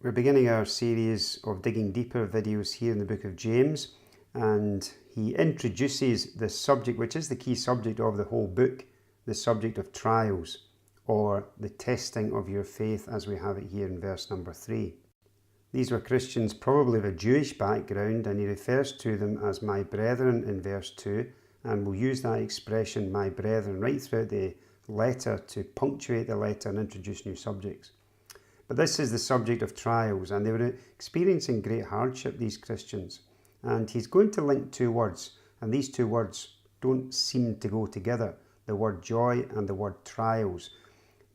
We're beginning our series of Digging Deeper videos here in the book of James, and he introduces this subject, which is the key subject of the whole book, the subject of trials, or the testing of your faith, as we have it here in verse number 3. These were Christians probably of a Jewish background, and he refers to them as my brethren in verse 2, and we'll use that expression, my brethren, right throughout the letter to punctuate the letter and introduce new subjects. But this is the subject of trials, and they were experiencing great hardship, these Christians. And he's going to link two words, and these two words don't seem to go together, the word joy and the word trials.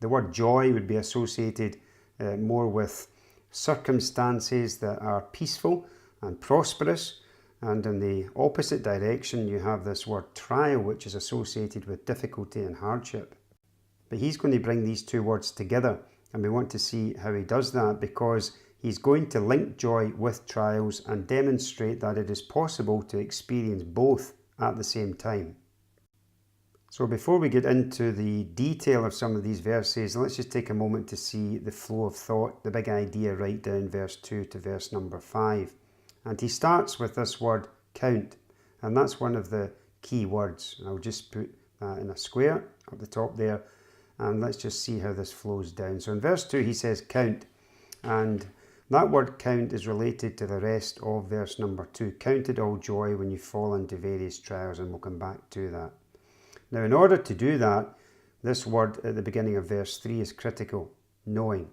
The word joy would be associated more with circumstances that are peaceful and prosperous, and in the opposite direction you have this word trial, which is associated with difficulty and hardship. But he's going to bring these two words together, and we want to see how he does that, because he's going to link joy with trials and demonstrate that it is possible to experience both at the same time. So before we get into the detail of some of these verses, let's just take a moment to see the flow of thought, the big idea right down verse 2 to verse number 5. And he starts with this word count, and that's one of the key words. I'll just put that in a square up the top there, and let's just see how this flows down. So in verse 2 he says count, and that word count is related to the rest of verse number 2. Count it all joy when you fall into various trials, and we'll come back to that. Now, in order to do that, this word at the beginning of verse 3 is critical, knowing.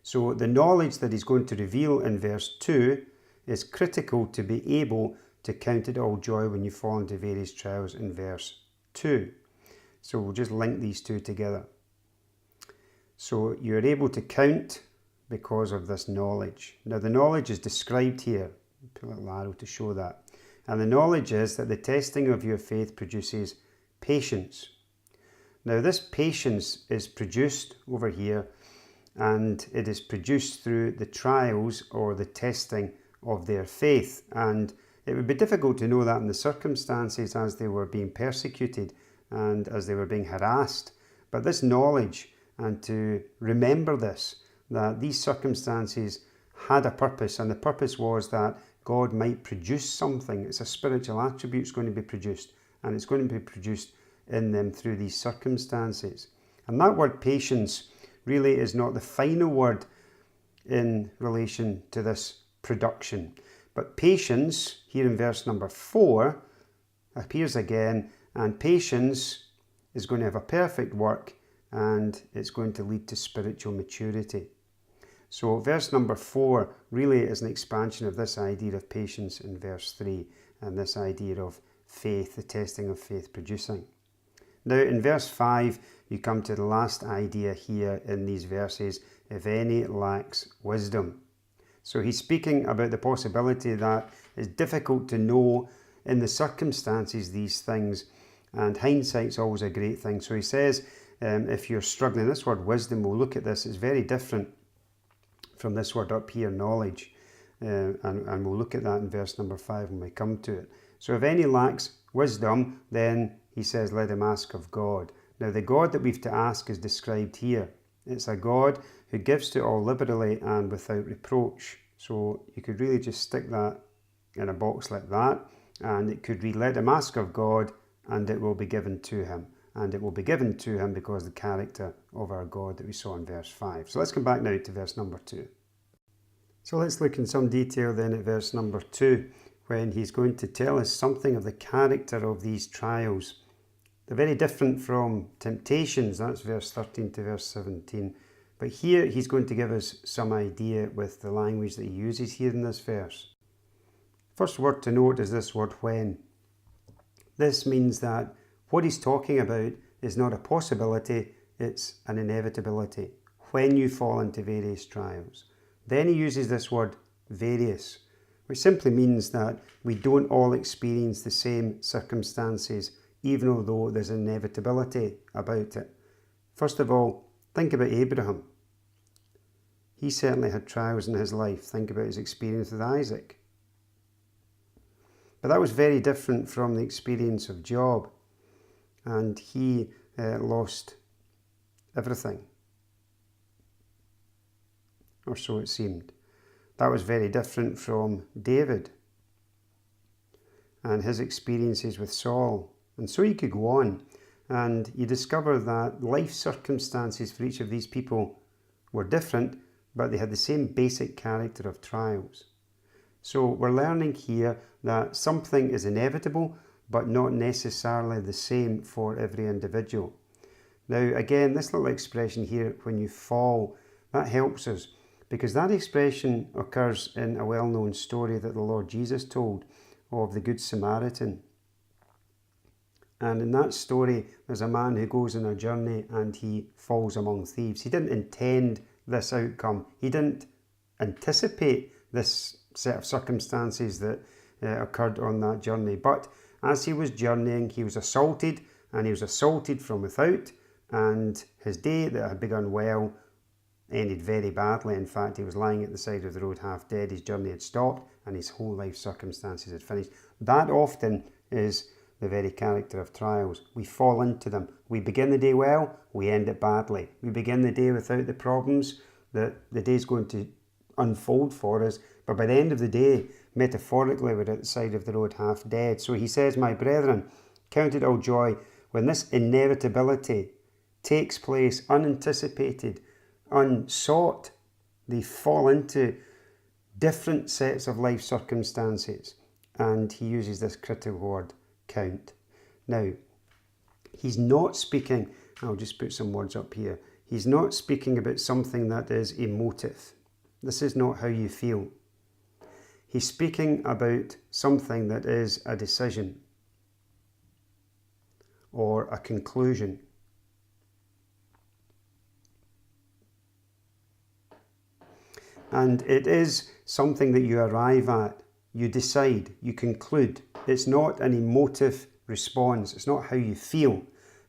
So the knowledge that he's going to reveal in verse 2 is critical to be able to count it all joy when you fall into various trials in verse 2. So we'll just link these two together. So you're able to count because of this knowledge. Now the knowledge is described here. Put a little arrow to show that. And the knowledge is that the testing of your faith produces patience. Now this patience is produced over here, and it is produced through the trials or the testing of their faith. And it would be difficult to know that in the circumstances as they were being persecuted and as they were being harassed. But this knowledge, and to remember this, that these circumstances had a purpose, and the purpose was that God might produce something. It's a spiritual attribute that's going to be produced, and it's going to be produced in them through these circumstances. And that word patience really is not the final word in relation to this production. But patience, here in verse number 4, appears again, and patience is going to have a perfect work, and it's going to lead to spiritual maturity. So verse number 4 really is an expansion of this idea of patience in verse 3, and this idea of faith, the testing of faith producing. Now in verse 5 you come to the last idea here in these verses, if any lacks wisdom. So he's speaking about the possibility that it's difficult to know in the circumstances these things, and hindsight's always a great thing. So he says if you're struggling, this word wisdom, we'll look at this, is very different from this word up here, knowledge, and we'll look at that in verse number 5 when we come to it. So if any lacks wisdom, then he says let him ask of God. Now the God that we've to ask is described here. It's a God who gives to all liberally and without reproach. So you could really just stick that in a box like that, and it could read let him ask of God, and it will be given to him. And it will be given to him because of the character of our God that we saw in verse 5. So let's come back now to verse number 2. So let's look in some detail then at verse number 2, when he's going to tell us something of the character of these trials. They're very different from temptations, that's verse 13 to verse 17. But here he's going to give us some idea with the language that he uses here in this verse. First word to note is this word when. This means that what he's talking about is not a possibility, it's an inevitability. When you fall into various trials. Then he uses this word various, which simply means that we don't all experience the same circumstances, even although there's an inevitability about it. First of all, think about Abraham. He certainly had trials in his life. Think about his experience with Isaac. But that was very different from the experience of Job. And he lost everything. or so it seemed. That was very different from David and his experiences with Saul. And so you could go on, and you discover that life circumstances for each of these people were different, but they had the same basic character of trials. So we're learning here that something is inevitable, but not necessarily the same for every individual. Now, again, this little expression here, when you fall, that helps us, because that expression occurs in a well-known story that the Lord Jesus told of the Good Samaritan. And in that story, there's a man who goes on a journey and he falls among thieves. He didn't intend this outcome. He didn't anticipate this set of circumstances that occurred on that journey. But as he was journeying, he was assaulted, and he was assaulted from without, and his day that had begun well ended very badly. In fact, he was lying at the side of the road half dead. His journey had stopped and his whole life circumstances had finished. That often is the very character of trials. We fall into them. We begin the day well, we end it badly. We begin the day without the problems that the day's going to unfold for us, but by the end of the day, metaphorically, we're at the side of the road half dead. So he says, my brethren, count it all joy when this inevitability takes place unanticipated, unsought. They fall into different sets of life circumstances, and he uses this critical word, count. Now, he's not speaking, I'll just put some words up here, he's not speaking about something that is emotive. This is not how you feel. He's speaking about something that is a decision or a conclusion. And it is something that you arrive at, you decide, you conclude. It's not an emotive response. It's not how you feel.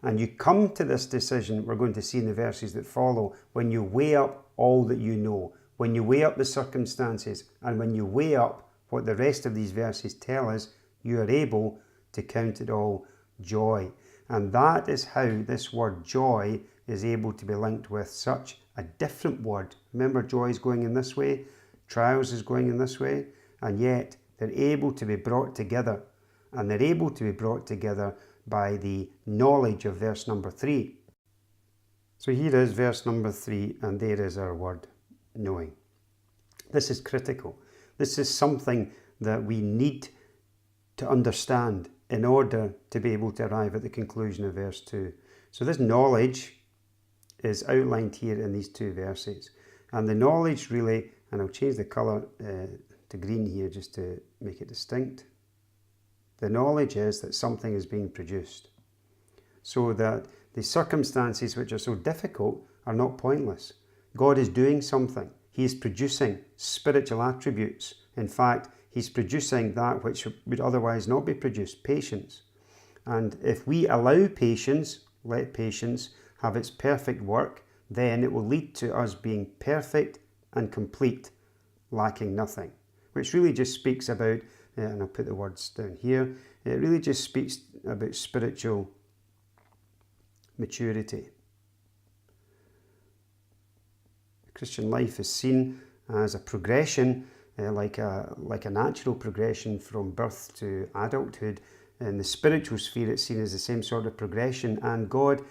And you come to this decision, we're going to see in the verses that follow, when you weigh up all that you know, when you weigh up the circumstances, and when you weigh up what the rest of these verses tell us, you are able to count it all joy. And that is how this word joy is able to be linked with such a different word. Remember, joy is going in this way, trials is going in this way, and yet they're able to be brought together. And they're able to be brought together by the knowledge of verse number 3. So here is verse number 3, and there is our word, knowing. This is critical. This is something that we need to understand in order to be able to arrive at the conclusion of verse 2. So this knowledge is outlined here in these two verses. And the knowledge really, and I'll change the colour to green here just to make it distinct. The knowledge is that something is being produced, so that the circumstances which are so difficult are not pointless. God is doing something. He is producing spiritual attributes. In fact, he's producing that which would otherwise not be produced, patience. And if we allow patience, let patience have its perfect work, then it will lead to us being perfect and complete, lacking nothing. Which really just speaks about, and I'll put the words down here, it really just speaks about spiritual maturity. The Christian life is seen as a progression, like a natural progression from birth to adulthood. In the spiritual sphere, it's seen as the same sort of progression, and God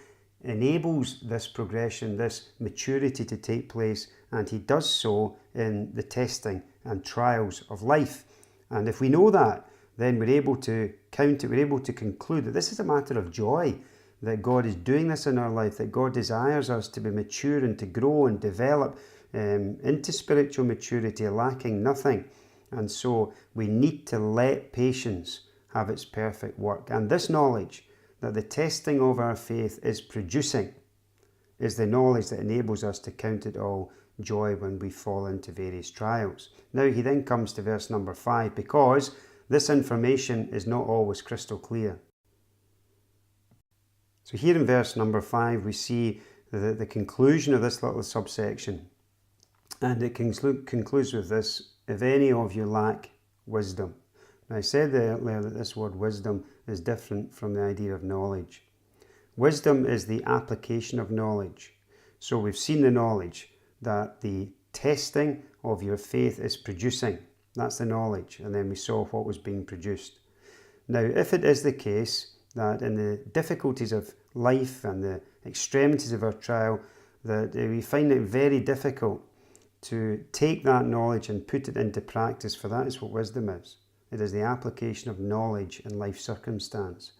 enables this progression, this maturity to take place, and he does so in the testing and trials of life. And if we know that, then we're able to count it, we're able to conclude that this is a matter of joy, that God is doing this in our life, that God desires us to be mature and to grow and develop into spiritual maturity, lacking nothing. And so we need to let patience have its perfect work. And this knowledge that the testing of our faith is producing is the knowledge that enables us to count it all joy when we fall into various trials. Now he then comes to verse number 5, because this information is not always crystal clear. So here in verse number 5 we see the conclusion of this little subsection, and it concludes with this: if any of you lack wisdom. Now I said earlier that this word wisdom is different from the idea of knowledge. Wisdom is the application of knowledge. So we've seen the knowledge that the testing of your faith is producing. That's the knowledge. And then we saw what was being produced. Now, if it is the case that in the difficulties of life and the extremities of our trial, that we find it very difficult to take that knowledge and put it into practice, for that is what wisdom is. It is the application of knowledge in life circumstance.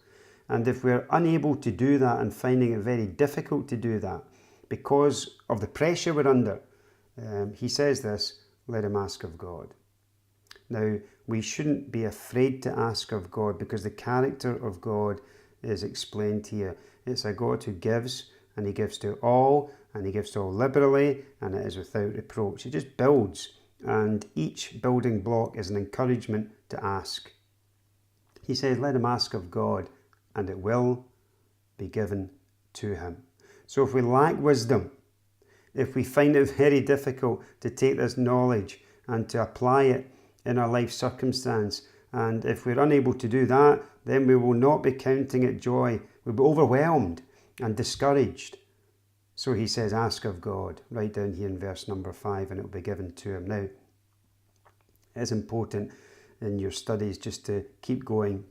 And if we're unable to do that and finding it very difficult to do that because of the pressure we're under, he says this, let him ask of God. Now, we shouldn't be afraid to ask of God because the character of God is explained here. It's a God who gives, and he gives to all, and he gives to all liberally, and it is without reproach. He just builds, and each building block is an encouragement to ask. He says, let him ask of God, and it will be given to him. So if we lack wisdom, if we find it very difficult to take this knowledge and to apply it in our life circumstance, and if we're unable to do that, then we will not be counting it joy. We'll be overwhelmed and discouraged. So he says, ask of God, right down here in verse number 5, and it will be given to him. Now, it is important in your studies just to keep going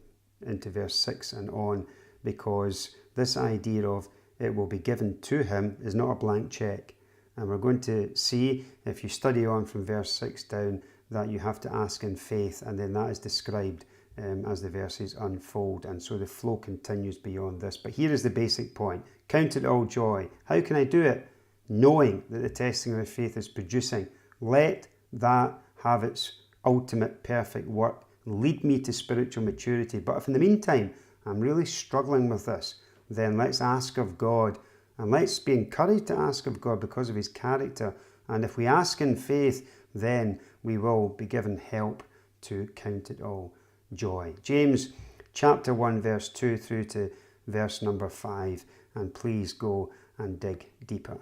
into verse 6 and on, because this idea of it will be given to him is not a blank check. And we're going to see, if you study on from verse 6 down, that you have to ask in faith, and then that is described as the verses unfold, and so the flow continues beyond this. But here is the basic point. Count it all joy. How can I do it? Knowing that the testing of the faith is producing. Let that have its ultimate perfect work. Lead me to spiritual maturity. But if in the meantime I'm really struggling with this, then let's ask of God, and let's be encouraged to ask of God because of his character. And if we ask in faith, then we will be given help to count it all joy. James chapter 1 verse 2 through to verse number 5, and please go and dig deeper.